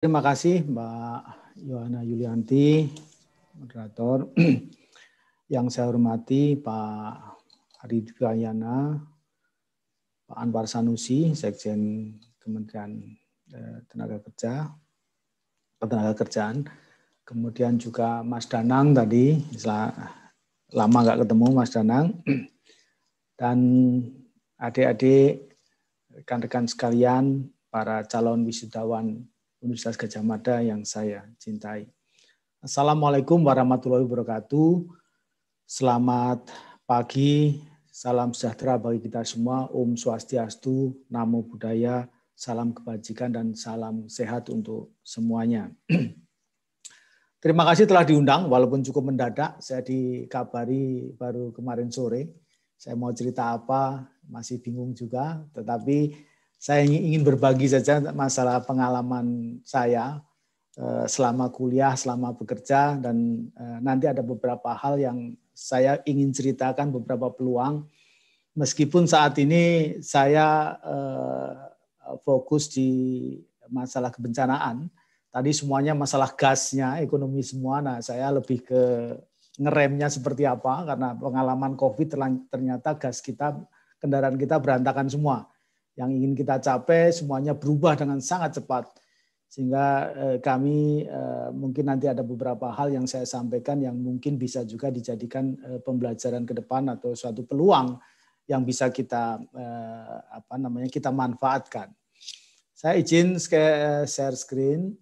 Terima kasih Mbak Yohana Yulianti, moderator. Yang saya hormati Pak Hari Dayana, Pak Anwar Sanusi, Sekjen Kementerian Ketenagakerjaan. Kemudian juga Mas Danang tadi, lama nggak ketemu Mas Danang. Dan adik-adik, rekan-rekan sekalian, para calon wisudawan Universitas Gadjah Mada yang saya cintai. Assalamualaikum warahmatullahi wabarakatuh. Selamat pagi, salam sejahtera bagi kita semua. Om Swastiastu, Namo Buddhaya, salam kebajikan dan salam sehat untuk semuanya. Terima kasih telah diundang, walaupun cukup mendadak. Saya dikabari baru kemarin sore. Saya mau cerita apa, masih bingung juga. Tetapi saya ingin berbagi saja masalah pengalaman saya selama kuliah, selama bekerja, dan nanti ada beberapa hal yang saya ingin ceritakan, beberapa peluang. Meskipun saat ini saya fokus di masalah kebencanaan, tadi semuanya masalah gasnya, ekonomi semua, nah saya lebih ke ngeremnya seperti apa, karena pengalaman COVID ternyata gas kita, kendaraan kita berantakan semua. Yang ingin kita capai semuanya berubah dengan sangat cepat. Sehingga kami mungkin nanti ada beberapa hal yang saya sampaikan yang mungkin bisa juga dijadikan pembelajaran ke depan atau suatu peluang yang bisa kita kita manfaatkan. Saya izin share screen.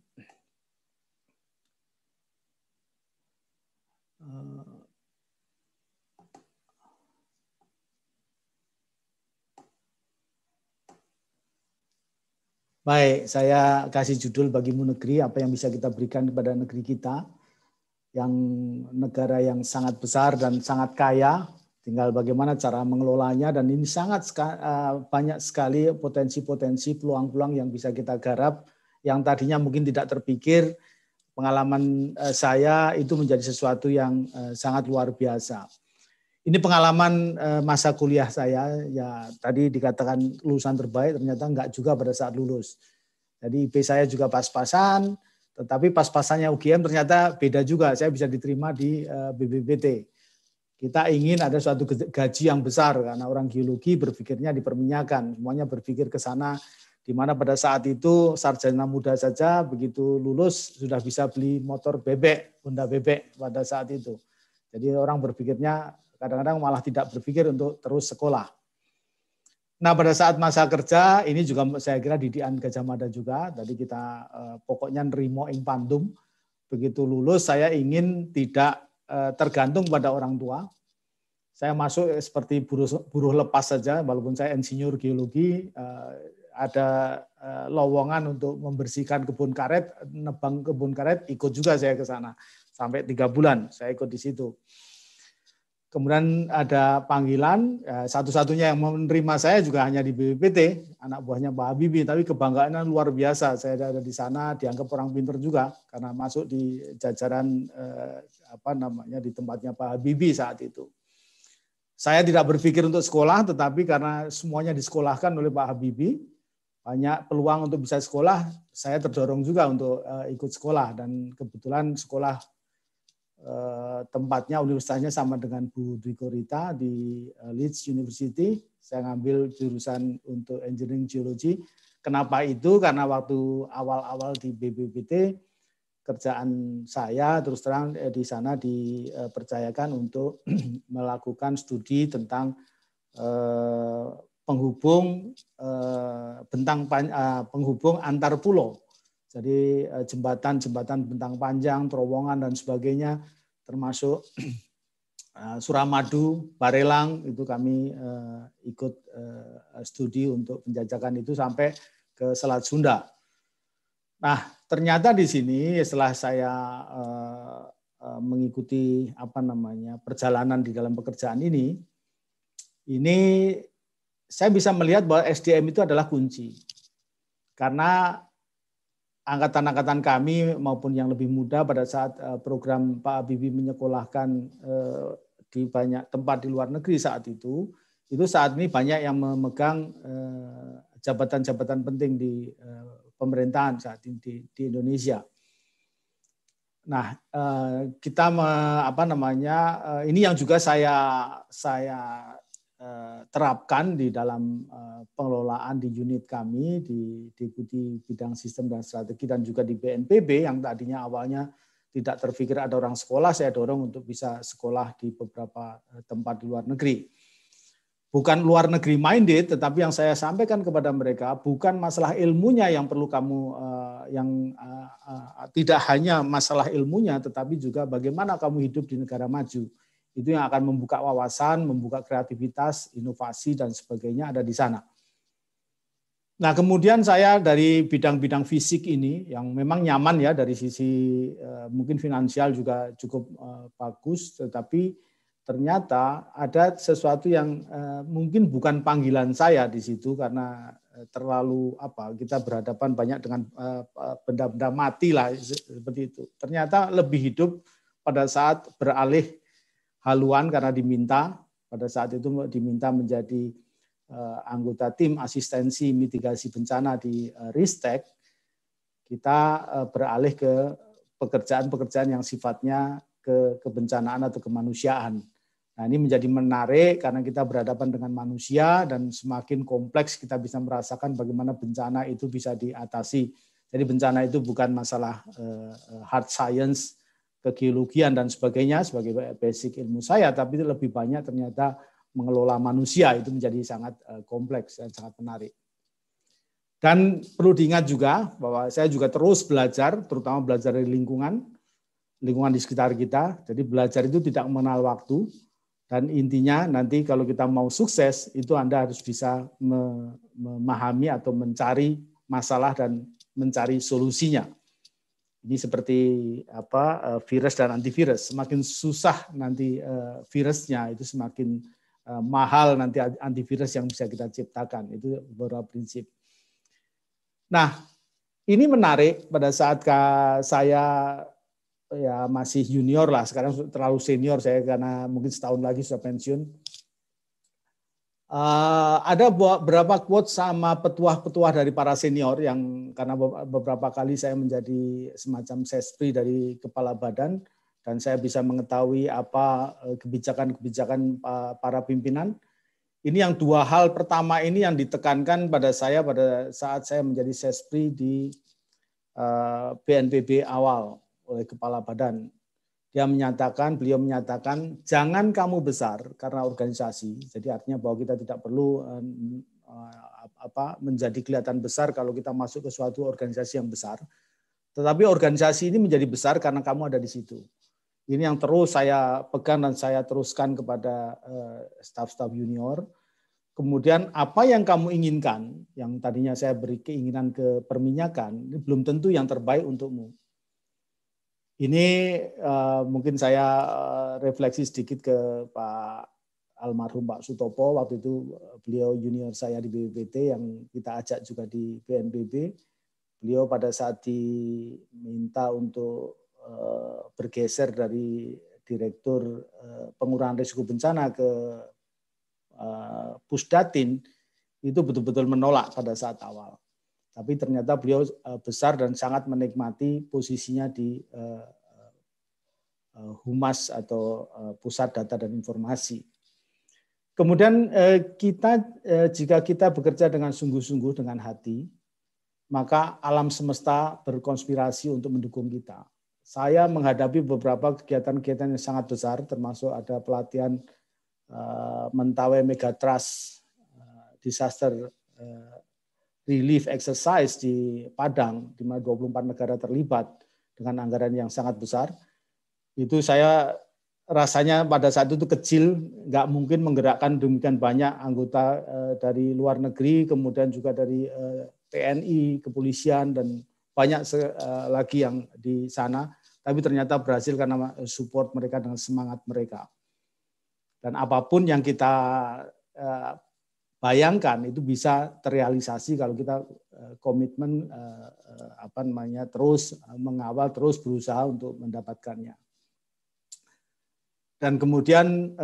Baik, saya kasih judul Bagimu Negeri, apa yang bisa kita berikan kepada negeri kita, yang negara yang sangat besar dan sangat kaya, tinggal bagaimana cara mengelolanya, dan ini sangat banyak sekali potensi-potensi, peluang-peluang yang bisa kita garap, yang tadinya mungkin tidak terpikir. Pengalaman saya itu menjadi sesuatu yang sangat luar biasa. Ini pengalaman masa kuliah saya, ya tadi dikatakan lulusan terbaik, ternyata enggak juga pada saat lulus. Jadi IP saya juga pas-pasan, tetapi pas-pasannya UGM ternyata beda juga, saya bisa diterima di BPPT. Kita ingin ada suatu gaji yang besar, karena orang geologi berpikirnya di perminyakan, semuanya berpikir ke sana, di mana pada saat itu sarjana muda saja begitu lulus sudah bisa beli motor bebek, Honda bebek pada saat itu. Jadi orang berpikirnya kadang-kadang malah tidak berpikir untuk terus sekolah. Nah, pada saat masa kerja, ini juga saya kira didikan Gadjah Mada juga, tadi kita pokoknya nerimo ing pandum, begitu lulus saya ingin tidak tergantung pada orang tua. Saya masuk seperti buruh lepas saja, walaupun saya insinyur geologi, ada lowongan untuk membersihkan kebun karet, nebang kebun karet, ikut juga saya ke sana. Sampai 3 bulan saya ikut di situ. Kemudian ada panggilan, satu-satunya yang menerima saya juga hanya di BPPT, anak buahnya Pak Habibie, tapi kebanggaannya luar biasa. Saya ada di sana, dianggap orang pinter juga, karena masuk di jajaran, di tempatnya Pak Habibie saat itu. Saya tidak berpikir untuk sekolah, tetapi karena semuanya disekolahkan oleh Pak Habibie, banyak peluang untuk bisa sekolah, saya terdorong juga untuk ikut sekolah, dan kebetulan sekolah tempatnya, universitasnya sama dengan Bu Dwi Korita di Leeds University. Saya ngambil jurusan untuk engineering geology. Kenapa itu? Karena waktu awal-awal di BPPT, kerjaan saya terus terang di sana dipercayakan untuk melakukan studi tentang penghubung penghubung antar pulau. Jadi jembatan-jembatan bentang panjang, terowongan dan sebagainya, termasuk Suramadu, Barelang, itu kami ikut studi untuk penjajakan itu sampai ke Selat Sunda. Nah, ternyata di sini setelah saya mengikuti perjalanan di dalam pekerjaan ini saya bisa melihat bahwa SDM itu adalah kunci. Karena angkatan-angkatan kami maupun yang lebih muda pada saat program Pak Habibie menyekolahkan di banyak tempat di luar negeri saat itu saat ini banyak yang memegang jabatan-jabatan penting di pemerintahan saat ini di Indonesia. Nah, kita ini yang juga saya terapkan di dalam pengelolaan di unit kami di Deputi Bidang Sistem dan Strategi dan juga di BNPB yang tadinya awalnya tidak terpikir ada orang sekolah, saya dorong untuk bisa sekolah di beberapa tempat di luar negeri. Bukan luar negeri minded, tetapi yang saya sampaikan kepada mereka bukan masalah ilmunya yang perlu kamu tidak hanya masalah ilmunya, tetapi juga bagaimana kamu hidup di negara maju. Itu yang akan membuka wawasan, membuka kreativitas, inovasi dan sebagainya ada di sana. Nah, kemudian saya dari bidang-bidang fisik ini yang memang nyaman ya dari sisi mungkin finansial juga cukup bagus, tetapi ternyata ada sesuatu yang mungkin bukan panggilan saya di situ karena terlalu kita berhadapan banyak dengan benda-benda mati lah seperti itu. Ternyata lebih hidup pada saat beralih haluan karena diminta pada saat itu diminta menjadi anggota tim asistensi mitigasi bencana di Ristek. Kita beralih ke pekerjaan-pekerjaan yang sifatnya kebencanaan atau kemanusiaan. Nah, ini menjadi menarik karena kita berhadapan dengan manusia dan semakin kompleks kita bisa merasakan bagaimana bencana itu bisa diatasi. Jadi bencana itu bukan masalah hard science, kegeologian dan sebagainya sebagai basic ilmu saya, tapi lebih banyak ternyata mengelola manusia itu menjadi sangat kompleks dan sangat menarik. Dan perlu diingat juga bahwa saya juga terus belajar, terutama belajar dari lingkungan di sekitar kita. Jadi belajar itu tidak mengenal waktu. Dan intinya nanti kalau kita mau sukses, itu Anda harus bisa memahami atau mencari masalah dan mencari solusinya. Ini seperti virus dan antivirus. Semakin susah nanti virusnya, itu semakin mahal nanti antivirus yang bisa kita ciptakan. Itu beberapa prinsip. Nah, ini menarik pada saat saya ya masih junior lah, sekarang terlalu senior saya karena mungkin setahun lagi sudah pensiun. Ada beberapa quote sama petuah-petuah dari para senior yang karena beberapa kali saya menjadi semacam sespri dari kepala badan dan saya bisa mengetahui apa kebijakan-kebijakan para pimpinan. Ini yang dua hal pertama ini yang ditekankan pada saya pada saat saya menjadi sespri di BNPB awal oleh kepala badan. Beliau menyatakan, jangan kamu besar karena organisasi. Jadi artinya bahwa kita tidak perlu menjadi kelihatan besar kalau kita masuk ke suatu organisasi yang besar. Tetapi organisasi ini menjadi besar karena kamu ada di situ. Ini yang terus saya pegang dan saya teruskan kepada staf-staf junior. Kemudian apa yang kamu inginkan, yang tadinya saya beri keinginan ke perminyakan, ini belum tentu yang terbaik untukmu. Ini mungkin saya refleksi sedikit ke Pak almarhum Pak Sutopo, waktu itu beliau junior saya di BPPT yang kita ajak juga di BNPB. Beliau pada saat diminta untuk bergeser dari Direktur Pengurangan Risiko Bencana ke Pusdatin, itu betul-betul menolak pada saat awal. Tapi ternyata beliau besar dan sangat menikmati posisinya di Humas atau Pusat Data dan Informasi. Kemudian jika kita bekerja dengan sungguh-sungguh dengan hati, maka alam semesta berkonspirasi untuk mendukung kita. Saya menghadapi beberapa kegiatan-kegiatan yang sangat besar, termasuk ada pelatihan Mentawai Megatrust Disaster Relief Exercise di Padang, di mana 24 negara terlibat dengan anggaran yang sangat besar. Itu saya rasanya pada saat itu kecil, nggak mungkin menggerakkan demikian banyak anggota dari luar negeri, kemudian juga dari TNI, kepolisian, dan banyak lagi yang di sana. Tapi ternyata berhasil karena support mereka dengan semangat mereka. Dan apapun yang kita bayangkan itu bisa terrealisasi kalau kita komitmen terus mengawal, terus berusaha untuk mendapatkannya. Dan kemudian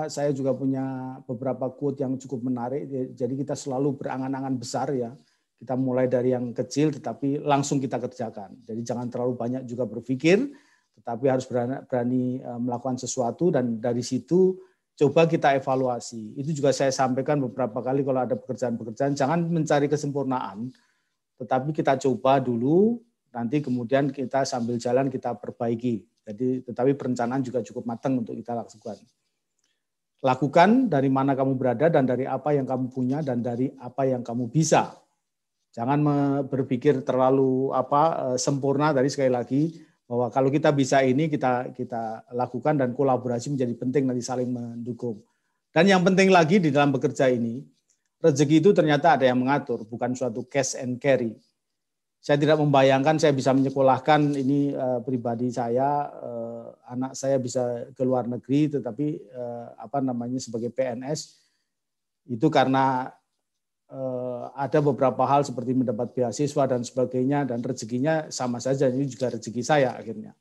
saya juga punya beberapa quote yang cukup menarik. Jadi kita selalu berangan-angan besar ya. Kita mulai dari yang kecil tetapi langsung kita kerjakan. Jadi jangan terlalu banyak juga berpikir, tetapi harus berani melakukan sesuatu, dan dari situ coba kita evaluasi. Itu juga saya sampaikan beberapa kali kalau ada pekerjaan-pekerjaan, jangan mencari kesempurnaan, tetapi kita coba dulu, nanti kemudian kita sambil jalan kita perbaiki. Jadi, tetapi perencanaan juga cukup matang untuk kita lakukan. Lakukan dari mana kamu berada dan dari apa yang kamu punya dan dari apa yang kamu bisa. Jangan berpikir terlalu sempurna. Tadi sekali lagi bahwa kalau kita bisa ini kita lakukan, dan kolaborasi menjadi penting, nanti saling mendukung. Dan yang penting lagi di dalam bekerja ini, rezeki itu ternyata ada yang mengatur, bukan suatu cash and carry. Saya tidak membayangkan saya bisa menyekolahkan ini pribadi saya, anak saya bisa ke luar negeri, tetapi sebagai PNS itu karena ada beberapa hal seperti mendapat beasiswa dan sebagainya, dan rezekinya sama saja, ini juga rezeki saya akhirnya.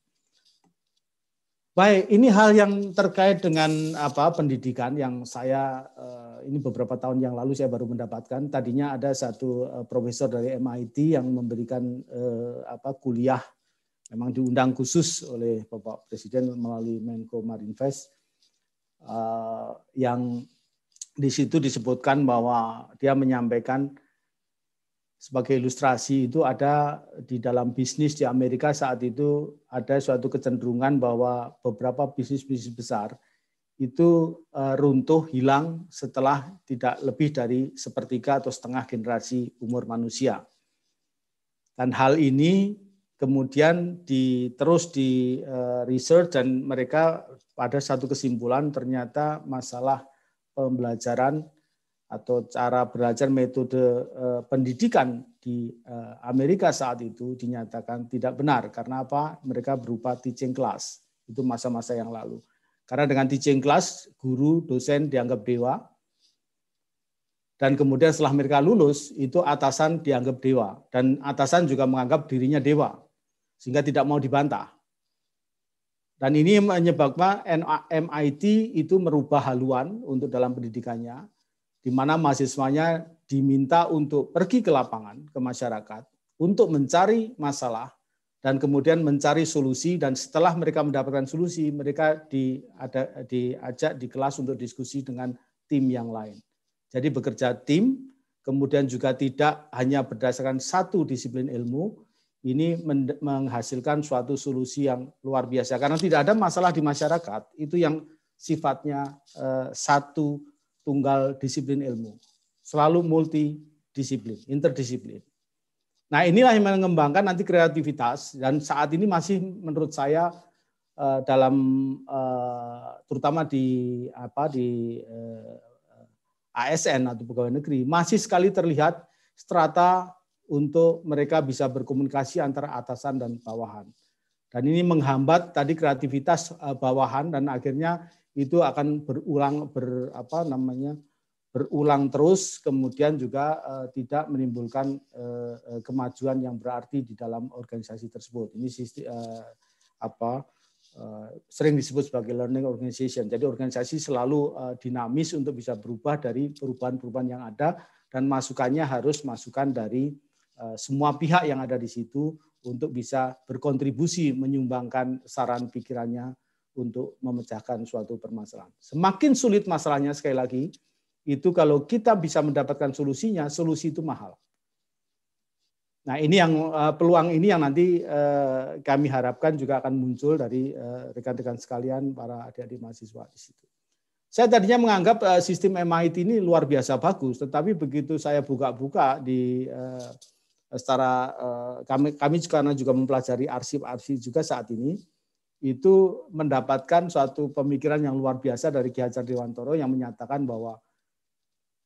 Baik, ini hal yang terkait dengan pendidikan yang saya ini beberapa tahun yang lalu saya baru mendapatkan. Tadinya ada satu profesor dari MIT yang memberikan kuliah, memang diundang khusus oleh Bapak Presiden melalui Menko Marinvest, yang di situ disebutkan bahwa dia menyampaikan sebagai ilustrasi itu ada di dalam bisnis di Amerika saat itu ada suatu kecenderungan bahwa beberapa bisnis-bisnis besar itu runtuh, hilang setelah tidak lebih dari sepertiga atau setengah generasi umur manusia. Dan hal ini kemudian terus di research, dan mereka pada satu kesimpulan ternyata masalah pembelajaran atau cara belajar, metode pendidikan di Amerika saat itu dinyatakan tidak benar. Karena apa? Mereka berupa teaching class. Itu masa-masa yang lalu. Karena dengan teaching class, guru, dosen dianggap dewa. Dan kemudian setelah mereka lulus, itu atasan dianggap dewa. Dan atasan juga menganggap dirinya dewa. Sehingga tidak mau dibantah. Dan ini menyebabkan MIT itu merubah haluan untuk dalam pendidikannya, di mana mahasiswanya diminta untuk pergi ke lapangan, ke masyarakat, untuk mencari masalah, dan kemudian mencari solusi, dan setelah mereka mendapatkan solusi, mereka diajak di kelas untuk diskusi dengan tim yang lain. Jadi bekerja tim, kemudian juga tidak hanya berdasarkan satu disiplin ilmu, ini menghasilkan suatu solusi yang luar biasa. Karena tidak ada masalah di masyarakat, itu yang sifatnya satu tunggal disiplin ilmu. Selalu multidisiplin, interdisiplin. Nah, inilah yang mengembangkan nanti kreativitas, dan saat ini masih menurut saya dalam terutama di ASN atau pegawai negeri masih sekali terlihat strata untuk mereka bisa berkomunikasi antara atasan dan bawahan. Dan ini menghambat tadi kreativitas bawahan, dan akhirnya itu akan berulang terus, kemudian juga tidak menimbulkan kemajuan yang berarti di dalam organisasi tersebut. Ini sering disebut sebagai learning organization. Jadi organisasi selalu dinamis untuk bisa berubah dari perubahan-perubahan yang ada, dan masukannya harus masukan dari semua pihak yang ada di situ untuk bisa berkontribusi menyumbangkan saran pikirannya untuk memecahkan suatu permasalahan. Semakin sulit masalahnya, sekali lagi, itu kalau kita bisa mendapatkan solusinya, solusi itu mahal. Nah, ini yang peluang ini yang nanti kami harapkan juga akan muncul dari rekan-rekan sekalian, para adik-adik mahasiswa di situ. Saya tadinya menganggap sistem MIT ini luar biasa bagus, tetapi begitu saya buka-buka di secara kami karena juga mempelajari arsip-arsip juga saat ini, itu mendapatkan suatu pemikiran yang luar biasa dari Ki Hajar Dewantoro yang menyatakan bahwa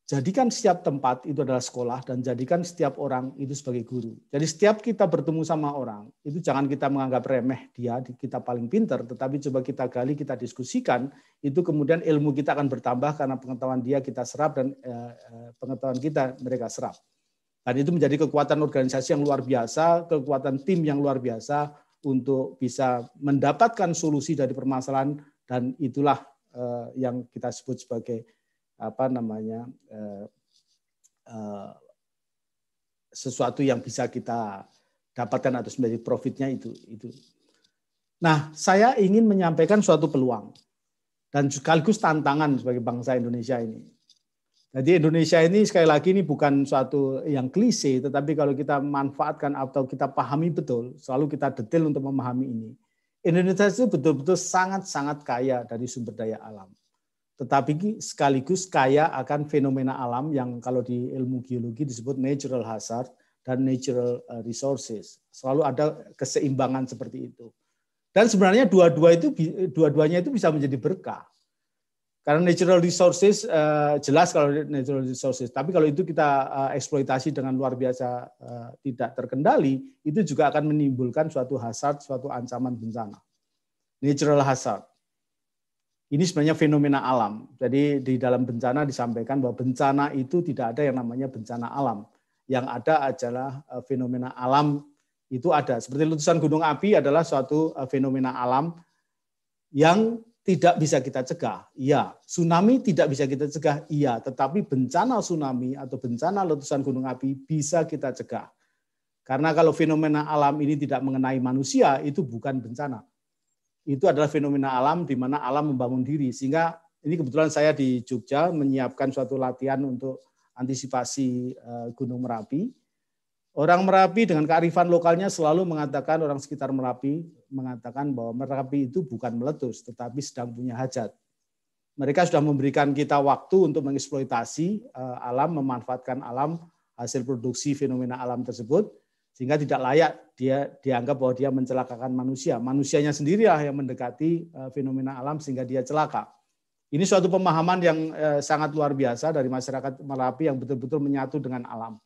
jadikan setiap tempat itu adalah sekolah, dan jadikan setiap orang itu sebagai guru. Jadi setiap kita bertemu sama orang, itu jangan kita menganggap remeh dia, kita paling pintar, tetapi coba kita gali, kita diskusikan, itu kemudian ilmu kita akan bertambah karena pengetahuan dia kita serap, dan pengetahuan kita mereka serap. Dan itu menjadi kekuatan organisasi yang luar biasa, kekuatan tim yang luar biasa untuk bisa mendapatkan solusi dari permasalahan dan itulah yang kita sebut sebagai sesuatu yang bisa kita dapatkan atau menjadi profitnya itu. Nah, saya ingin menyampaikan suatu peluang dan sekaligus tantangan sebagai bangsa Indonesia ini. Jadi Indonesia ini sekali lagi ini bukan suatu yang klise, tetapi kalau kita manfaatkan atau kita pahami betul, selalu kita detail untuk memahami ini. Indonesia itu betul-betul sangat-sangat kaya dari sumber daya alam. Tetapi sekaligus kaya akan fenomena alam yang kalau di ilmu geologi disebut natural hazard dan natural resources. Selalu ada keseimbangan seperti itu. Dan sebenarnya dua-duanya itu bisa menjadi berkah. Karena natural resources jelas kalau natural resources, tapi kalau itu kita eksploitasi dengan luar biasa tidak terkendali, itu juga akan menimbulkan suatu hazard, suatu ancaman bencana. Natural hazard. Ini sebenarnya fenomena alam. Jadi di dalam bencana disampaikan bahwa bencana itu tidak ada yang namanya bencana alam. Yang ada adalah fenomena alam itu ada. Seperti letusan gunung api adalah suatu fenomena alam yang tidak bisa kita cegah. Iya, tsunami tidak bisa kita cegah. Iya, tetapi bencana tsunami atau bencana letusan gunung api bisa kita cegah. Karena kalau fenomena alam ini tidak mengenai manusia, itu bukan bencana. Itu adalah fenomena alam di mana alam membangun diri. Sehingga ini kebetulan saya di Jogja menyiapkan suatu latihan untuk antisipasi Gunung Merapi. Orang Merapi dengan kearifan lokalnya selalu mengatakan, orang sekitar Merapi mengatakan bahwa Merapi itu bukan meletus, tetapi sedang punya hajat. Mereka sudah memberikan kita waktu untuk mengeksploitasi alam, memanfaatkan alam, hasil produksi fenomena alam tersebut, sehingga tidak layak dia dianggap bahwa dia mencelakakan manusia. Manusianya sendirilah yang mendekati fenomena alam sehingga dia celaka. Ini suatu pemahaman yang sangat luar biasa dari masyarakat Merapi yang betul-betul menyatu dengan alam.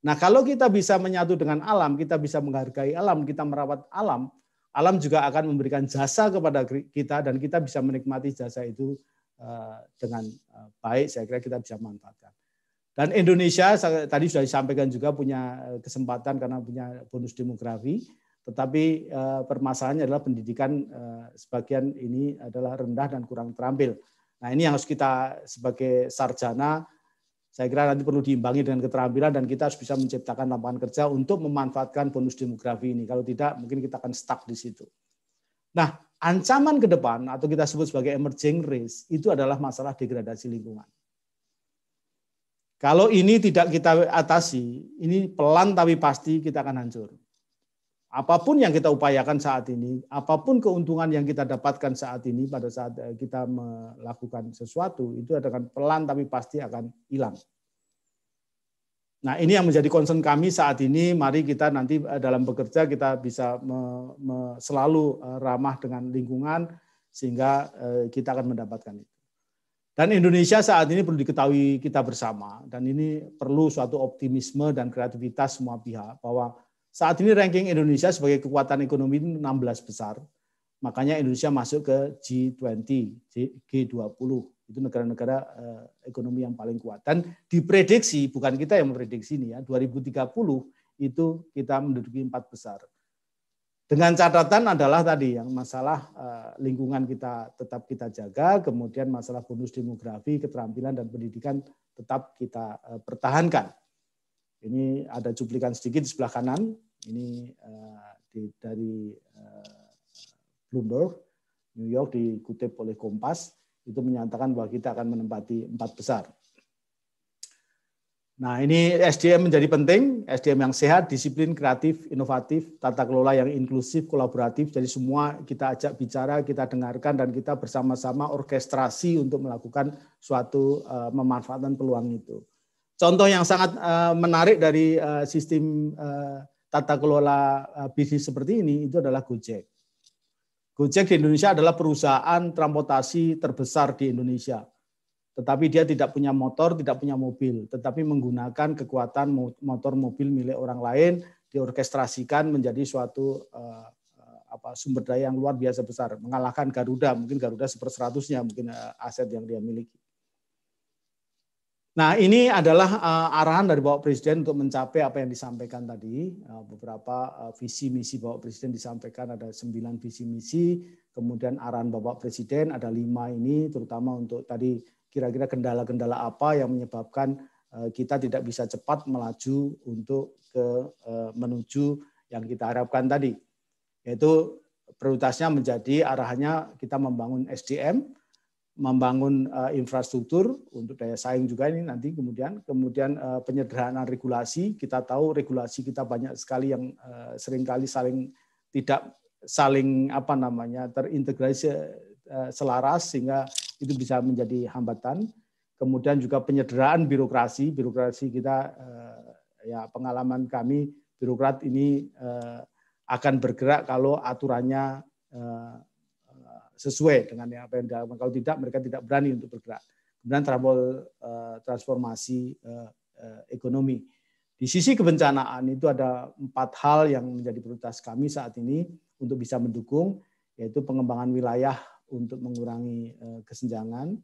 Nah, kalau kita bisa menyatu dengan alam, kita bisa menghargai alam, kita merawat alam, alam juga akan memberikan jasa kepada kita dan kita bisa menikmati jasa itu dengan baik. Saya kira kita bisa manfaatkan. Dan Indonesia tadi sudah disampaikan juga punya kesempatan karena punya bonus demografi, tetapi permasalahannya adalah pendidikan sebagian ini adalah rendah dan kurang terampil. Nah, ini yang harus kita sebagai sarjana, saya kira nanti perlu diimbangi dengan keterampilan dan kita harus bisa menciptakan lapangan kerja untuk memanfaatkan bonus demografi ini. Kalau tidak, mungkin kita akan stuck di situ. Nah, ancaman ke depan atau kita sebut sebagai emerging risk itu adalah masalah degradasi lingkungan. Kalau ini tidak kita atasi, ini pelan tapi pasti kita akan hancur. Apapun yang kita upayakan saat ini, apapun keuntungan yang kita dapatkan saat ini pada saat kita melakukan sesuatu, itu akan pelan tapi pasti akan hilang. Nah, ini yang menjadi concern kami saat ini. Mari kita nanti dalam bekerja kita bisa selalu ramah dengan lingkungan sehingga kita akan mendapatkan itu. Dan Indonesia saat ini perlu diketahui kita bersama, dan ini perlu suatu optimisme dan kreativitas semua pihak bahwa saat ini ranking Indonesia sebagai kekuatan ekonomi 16 besar, makanya Indonesia masuk ke G20, G20, itu negara-negara ekonomi yang paling kuat. Dan diprediksi, bukan kita yang memprediksi ini ya, 2030 itu kita menduduki 4 besar. Dengan catatan adalah tadi yang masalah lingkungan kita tetap kita jaga, kemudian masalah bonus demografi, keterampilan dan pendidikan tetap kita pertahankan. Ini ada cuplikan sedikit di sebelah kanan. Ini dari Bloomberg, New York, dikutip oleh Kompas. Itu menyatakan bahwa kita akan menempati 4 besar. Nah, ini SDM menjadi penting. SDM yang sehat, disiplin, kreatif, inovatif, tata kelola yang inklusif, kolaboratif. Jadi semua kita ajak bicara, kita dengarkan, dan kita bersama-sama orkestrasi untuk melakukan suatu memanfaatkan peluang itu. Contoh yang sangat menarik dari sistem tata kelola bisnis seperti ini itu adalah Gojek. Gojek di Indonesia adalah perusahaan transportasi terbesar di Indonesia. Tetapi dia tidak punya motor, tidak punya mobil, tetapi menggunakan kekuatan motor mobil milik orang lain, diorkestrasikan menjadi suatu sumber daya yang luar biasa besar, mengalahkan Garuda, mungkin Garuda 1/100-nya mungkin aset yang dia miliki. Nah, ini adalah arahan dari Bapak Presiden untuk mencapai apa yang disampaikan tadi. Beberapa visi misi Bapak Presiden disampaikan, ada 9 visi misi, kemudian arahan Bapak Presiden ada 5 ini, terutama untuk tadi kira-kira kendala-kendala apa yang menyebabkan kita tidak bisa cepat melaju untuk menuju yang kita harapkan tadi. Yaitu prioritasnya menjadi arahannya kita membangun SDM, membangun infrastruktur untuk daya saing juga ini nanti kemudian penyederhanaan regulasi. Kita tahu regulasi kita banyak sekali yang seringkali tidak saling terintegrasi selaras sehingga itu bisa menjadi hambatan. Kemudian juga penyederhanaan birokrasi kita ya pengalaman kami birokrat ini akan bergerak kalau aturannya sesuai dengan apa yang dilakukan. Kalau tidak, mereka tidak berani untuk bergerak. Kemudian transformasi ekonomi. Di sisi kebencanaan itu ada 4 hal yang menjadi prioritas kami saat ini untuk bisa mendukung, yaitu pengembangan wilayah untuk mengurangi kesenjangan,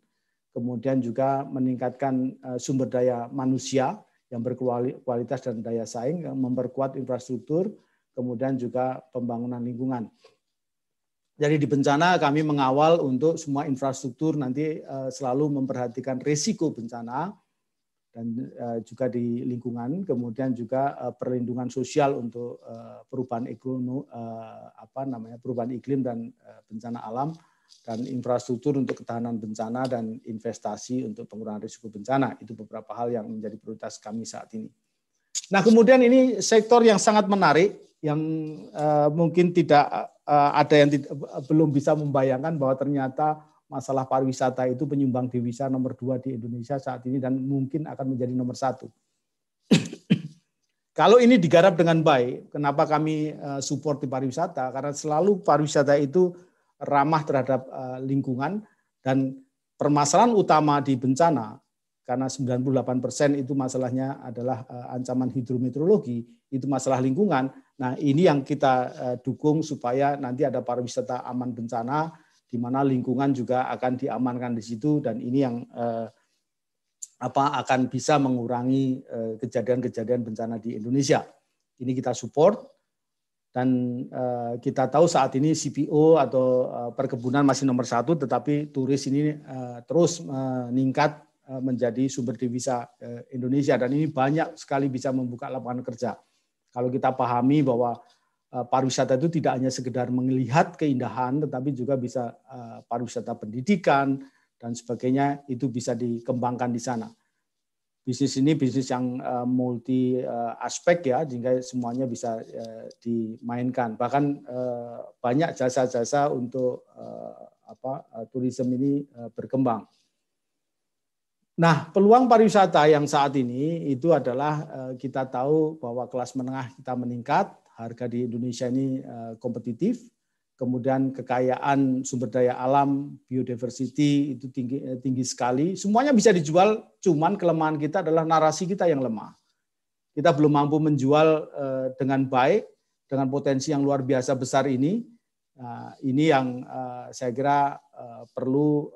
kemudian juga meningkatkan sumber daya manusia yang berkualitas dan daya saing, memperkuat infrastruktur, kemudian juga pembangunan lingkungan. Jadi di bencana kami mengawal untuk semua infrastruktur nanti selalu memperhatikan risiko bencana dan juga di lingkungan, kemudian juga perlindungan sosial untuk perubahan iklim dan bencana alam, dan infrastruktur untuk ketahanan bencana dan investasi untuk pengurangan risiko bencana. Itu beberapa hal yang menjadi prioritas kami saat ini. Nah, kemudian ini sektor yang sangat menarik yang mungkin tidak ada yang belum bisa membayangkan bahwa ternyata masalah pariwisata itu penyumbang devisa nomor 2 di Indonesia saat ini dan mungkin akan menjadi nomor 1. Kalau ini digarap dengan baik, kenapa kami support di pariwisata? Karena selalu pariwisata itu ramah terhadap lingkungan, dan permasalahan utama di bencana, karena 98% itu masalahnya adalah ancaman hidrometeorologi, itu masalah lingkungan. Nah, ini yang kita dukung supaya nanti ada pariwisata aman bencana, di mana lingkungan juga akan diamankan di situ, dan ini yang akan bisa mengurangi kejadian-kejadian bencana di Indonesia. Ini kita support, dan kita tahu saat ini CPO atau perkebunan masih nomor 1, tetapi turis ini terus meningkat menjadi sumber devisa Indonesia, dan ini banyak sekali bisa membuka lapangan kerja. Kalau kita pahami bahwa pariwisata itu tidak hanya sekedar melihat keindahan, tetapi juga bisa pariwisata pendidikan dan sebagainya, itu bisa dikembangkan di sana. Bisnis ini bisnis yang multi aspek ya, sehingga semuanya bisa dimainkan. Bahkan banyak jasa-jasa untuk turisme ini berkembang. Nah, peluang pariwisata yang saat ini itu adalah kita tahu bahwa kelas menengah kita meningkat, harga di Indonesia ini kompetitif, kemudian kekayaan sumber daya alam, biodiversity itu tinggi sekali, semuanya bisa dijual, cuman kelemahan kita adalah narasi kita yang lemah. Kita belum mampu menjual dengan baik, dengan potensi yang luar biasa besar ini. Nah, ini yang saya kira perlu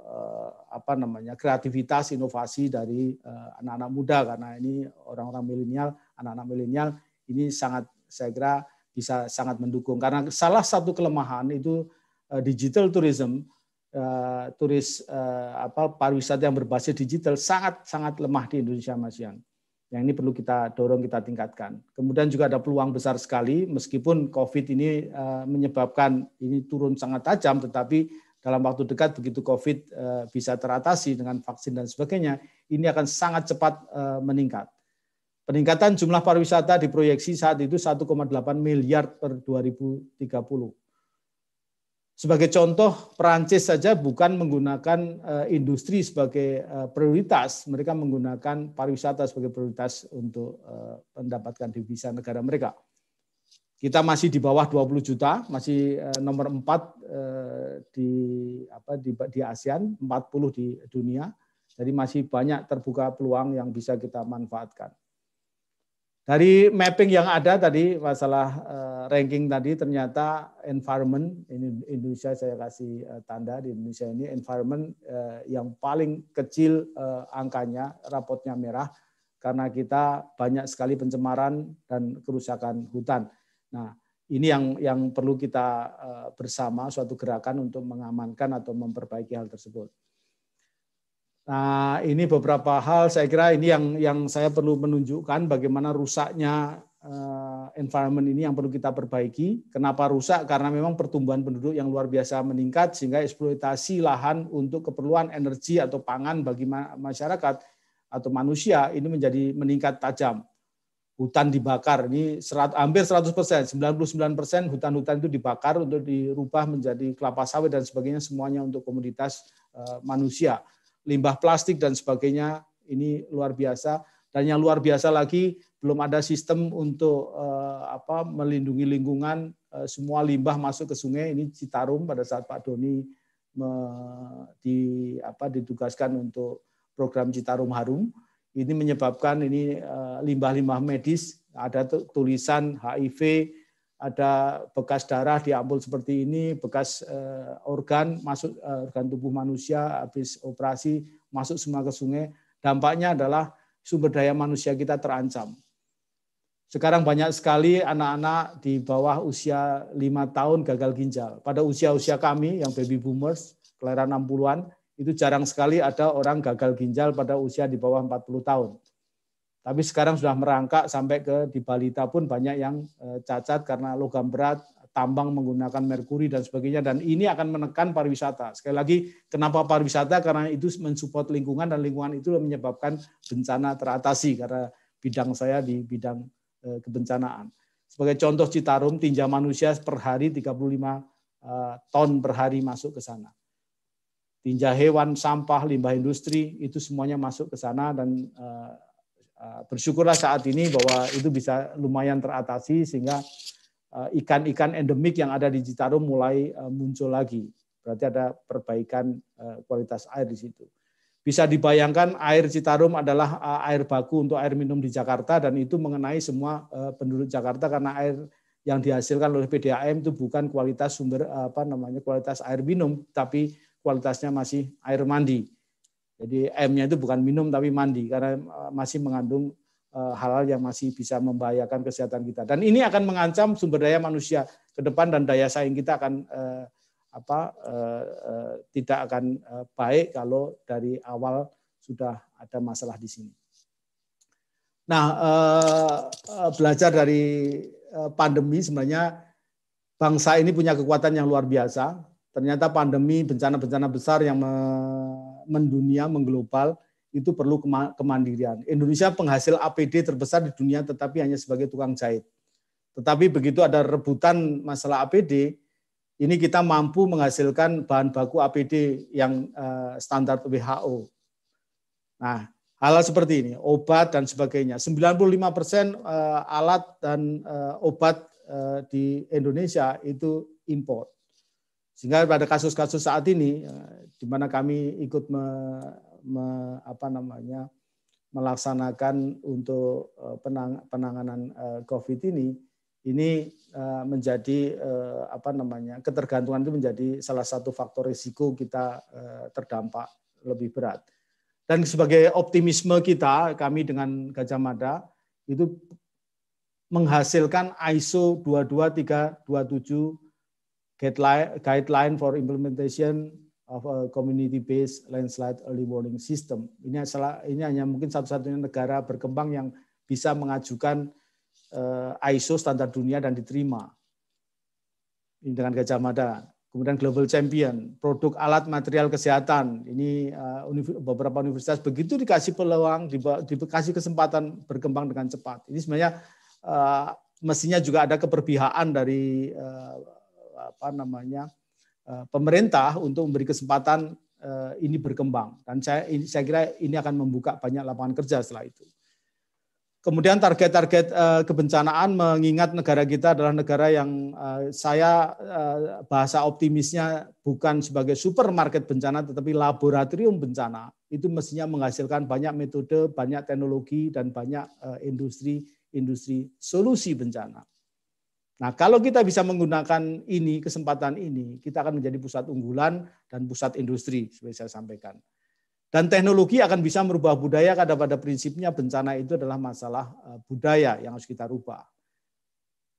kreativitas, inovasi dari anak-anak muda, karena ini orang-orang milenial, anak-anak milenial ini sangat, saya kira bisa sangat mendukung, karena salah satu kelemahan itu digital tourism, pariwisata yang berbasis digital sangat lemah di Indonesia, Mas Yan. Yang ini perlu kita dorong, kita tingkatkan. Kemudian juga ada peluang besar sekali, meskipun COVID ini menyebabkan ini turun sangat tajam, tetapi dalam waktu dekat begitu COVID bisa teratasi dengan vaksin dan sebagainya, ini akan sangat cepat meningkat. Peningkatan jumlah pariwisata diproyeksi saat itu 1,8 miliar per 2030. Sebagai contoh, Perancis saja bukan menggunakan industri sebagai prioritas, mereka menggunakan pariwisata sebagai prioritas untuk mendapatkan devisa negara mereka. Kita masih di bawah 20 juta, masih nomor 4 di ASEAN, 40 di dunia. Jadi masih banyak terbuka peluang yang bisa kita manfaatkan. Dari mapping yang ada tadi, masalah ranking tadi, ternyata environment, ini Indonesia saya kasih tanda, di Indonesia ini environment yang paling kecil angkanya, rapotnya merah, karena kita banyak sekali pencemaran dan kerusakan hutan. Nah, ini yang perlu kita bersama, suatu gerakan untuk mengamankan atau memperbaiki hal tersebut. Nah, ini beberapa hal saya kira ini yang saya perlu menunjukkan bagaimana rusaknya environment ini yang perlu kita perbaiki. Kenapa rusak? Karena memang pertumbuhan penduduk yang luar biasa meningkat sehingga eksploitasi lahan untuk keperluan energi atau pangan bagi masyarakat atau manusia ini menjadi meningkat tajam. Hutan dibakar, ini hampir 100%, 99% hutan-hutan itu dibakar untuk dirubah menjadi kelapa sawit dan sebagainya, semuanya untuk komoditas manusia. Limbah plastik dan sebagainya ini luar biasa, dan yang luar biasa lagi belum ada sistem untuk melindungi lingkungan, semua limbah masuk ke sungai. Ini Citarum pada saat Pak Doni ditugaskan untuk program Citarum Harum, ini menyebabkan ini limbah-limbah medis, ada tulisan HIV, ada bekas darah diambil seperti ini, bekas organ masuk organ tubuh manusia habis operasi masuk semua ke sungai. Dampaknya adalah sumber daya manusia kita terancam. Sekarang banyak sekali anak-anak di bawah usia 5 tahun gagal ginjal. Pada usia-usia kami yang baby boomers, kelahiran 60-an, itu jarang sekali ada orang gagal ginjal pada usia di bawah 40 tahun. Tapi sekarang sudah merangkak sampai ke di balita pun banyak yang cacat karena logam berat, tambang menggunakan merkuri dan sebagainya, dan ini akan menekan pariwisata. Sekali lagi, kenapa pariwisata? Karena itu mensupport lingkungan, dan lingkungan itu menyebabkan bencana teratasi, karena bidang saya di bidang kebencanaan. Sebagai contoh Citarum, tinja manusia per hari 35 ton per hari masuk ke sana. Tinja hewan, sampah, limbah industri, itu semuanya masuk ke sana, dan bersyukurlah saat ini bahwa itu bisa lumayan teratasi sehingga ikan-ikan endemik yang ada di Citarum mulai muncul lagi. Berarti ada perbaikan kualitas air di situ. Bisa dibayangkan air Citarum adalah air baku untuk air minum di Jakarta, dan itu mengenai semua penduduk Jakarta karena air yang dihasilkan oleh PDAM itu bukan kualitas sumber kualitas air minum, tapi kualitasnya masih air mandi. Jadi M-nya itu bukan minum tapi mandi, karena masih mengandung hal-hal yang masih bisa membahayakan kesehatan kita. Dan ini akan mengancam sumber daya manusia ke depan, dan daya saing kita akan tidak akan baik kalau dari awal sudah ada masalah di sini. Nah, belajar dari pandemi, sebenarnya bangsa ini punya kekuatan yang luar biasa. Ternyata pandemi, bencana-bencana besar yang mendunia, mengglobal, itu perlu kemandirian. Indonesia penghasil APD terbesar di dunia, tetapi hanya sebagai tukang jahit. Tetapi begitu ada rebutan masalah APD, ini kita mampu menghasilkan bahan baku APD yang standar WHO. Nah, hal seperti ini, obat dan sebagainya. 95% alat dan obat di Indonesia itu impor. Sehingga pada kasus-kasus saat ini, di mana kami ikut melaksanakan untuk penanganan COVID ini menjadi ketergantungan itu menjadi salah satu faktor risiko kita terdampak lebih berat. Dan sebagai optimisme kita, kami dengan Gajah Mada itu menghasilkan ISO 22327 Guideline for Implementation of a Community-Based Landslide Early Warning System. Ini hanya mungkin satu-satunya negara berkembang yang bisa mengajukan ISO standar dunia dan diterima. Ini dengan Gajah Mada. Kemudian Global Champion, produk alat material kesehatan. Ini beberapa universitas begitu dikasih peluang, dikasih kesempatan berkembang dengan cepat. Ini sebenarnya mestinya juga ada keberpihakan dari pemerintah untuk memberi kesempatan ini berkembang, dan saya kira ini akan membuka banyak lapangan kerja setelah itu. Kemudian target-target kebencanaan, mengingat negara kita adalah negara yang bahasa optimisnya bukan sebagai supermarket bencana tetapi laboratorium bencana, itu mestinya menghasilkan banyak metode, banyak teknologi, dan banyak industri industri solusi bencana. Nah, kalau kita bisa menggunakan ini, kesempatan ini, kita akan menjadi pusat unggulan dan pusat industri, seperti saya sampaikan. Dan teknologi akan bisa merubah budaya, karena pada prinsipnya bencana itu adalah masalah budaya yang harus kita rubah.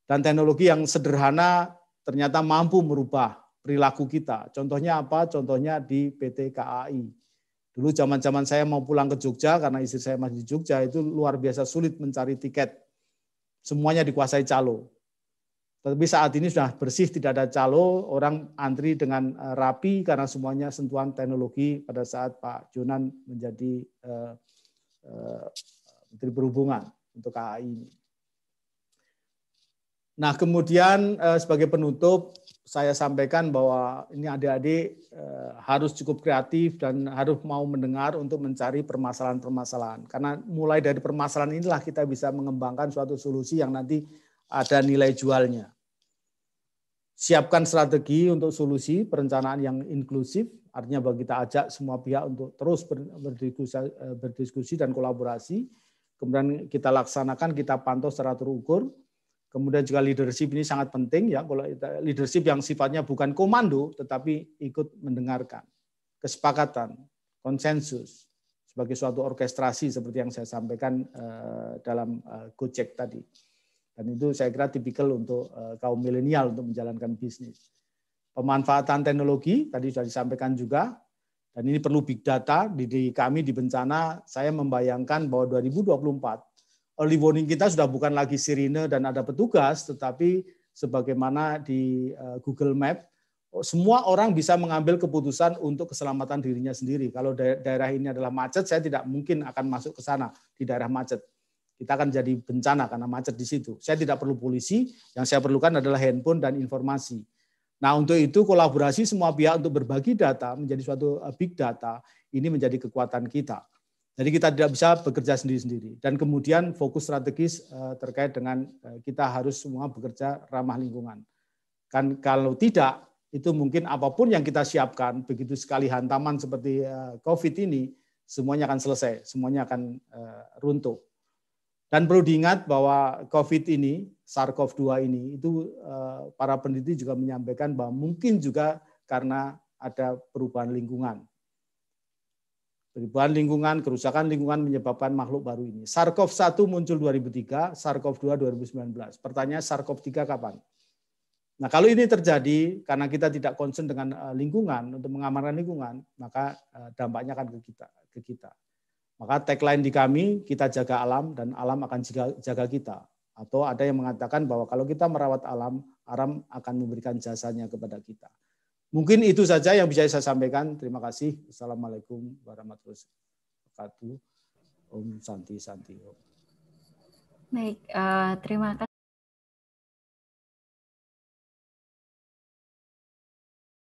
Dan teknologi yang sederhana ternyata mampu merubah perilaku kita. Contohnya apa? Contohnya di PT KAI. Dulu zaman-zaman saya mau pulang ke Jogja, karena istri saya masih di Jogja, itu luar biasa sulit mencari tiket. Semuanya dikuasai calo. Tapi saat ini sudah bersih, tidak ada calo, orang antri dengan rapi karena semuanya sentuhan teknologi pada saat Pak Jonan menjadi Menteri Perhubungan untuk KAI ini. Nah, kemudian sebagai penutup, saya sampaikan bahwa ini adik-adik harus cukup kreatif dan harus mau mendengar untuk mencari permasalahan-permasalahan. Karena mulai dari permasalahan inilah kita bisa mengembangkan suatu solusi yang nanti ada nilai jualnya. Siapkan strategi untuk solusi perencanaan yang inklusif, artinya bahwa kita ajak semua pihak untuk terus berdiskusi dan kolaborasi. Kemudian kita laksanakan, kita pantau secara terukur. Kemudian juga leadership ini sangat penting ya, kalau leadership yang sifatnya bukan komando tetapi ikut mendengarkan, kesepakatan, konsensus sebagai suatu orkestrasi seperti yang saya sampaikan dalam Gojek tadi. Dan itu saya kira tipikal untuk kaum milenial untuk menjalankan bisnis. Pemanfaatan teknologi tadi sudah disampaikan juga, dan ini perlu big data. Di kami di bencana saya membayangkan bahwa 2024 early warning kita sudah bukan lagi sirine dan ada petugas, tetapi sebagaimana di Google Map, semua orang bisa mengambil keputusan untuk keselamatan dirinya sendiri. Kalau daerah ini adalah macet, saya tidak mungkin akan masuk ke sana di daerah macet. Kita akan jadi bencana karena macet di situ. Saya tidak perlu polisi, yang saya perlukan adalah handphone dan informasi. Nah, untuk itu kolaborasi semua pihak untuk berbagi data menjadi suatu big data, ini menjadi kekuatan kita. Jadi kita tidak bisa bekerja sendiri-sendiri. Dan kemudian fokus strategis terkait dengan kita harus semua bekerja ramah lingkungan. Kan kalau tidak, itu mungkin apapun yang kita siapkan, begitu sekali hantaman seperti COVID ini, semuanya akan selesai, semuanya akan runtuh. Dan perlu diingat bahwa COVID ini, SARS-CoV-2 ini, itu para peneliti juga menyampaikan bahwa mungkin juga karena ada perubahan lingkungan. Perubahan lingkungan, kerusakan lingkungan menyebabkan makhluk baru ini. SARS-CoV-1 muncul 2003, SARS-CoV-2 2019. Pertanyaan SARS-CoV-3 kapan? Nah, kalau ini terjadi karena kita tidak concern dengan lingkungan, untuk mengamankan lingkungan, maka dampaknya akan ke kita. Maka tagline di kami, kita jaga alam dan alam akan jaga kita. Atau ada yang mengatakan bahwa kalau kita merawat alam, alam akan memberikan jasanya kepada kita. Mungkin itu saja yang bisa saya sampaikan. Terima kasih. Assalamualaikum warahmatullahi wabarakatuh. Om Santi Santi. Baik, terima kasih.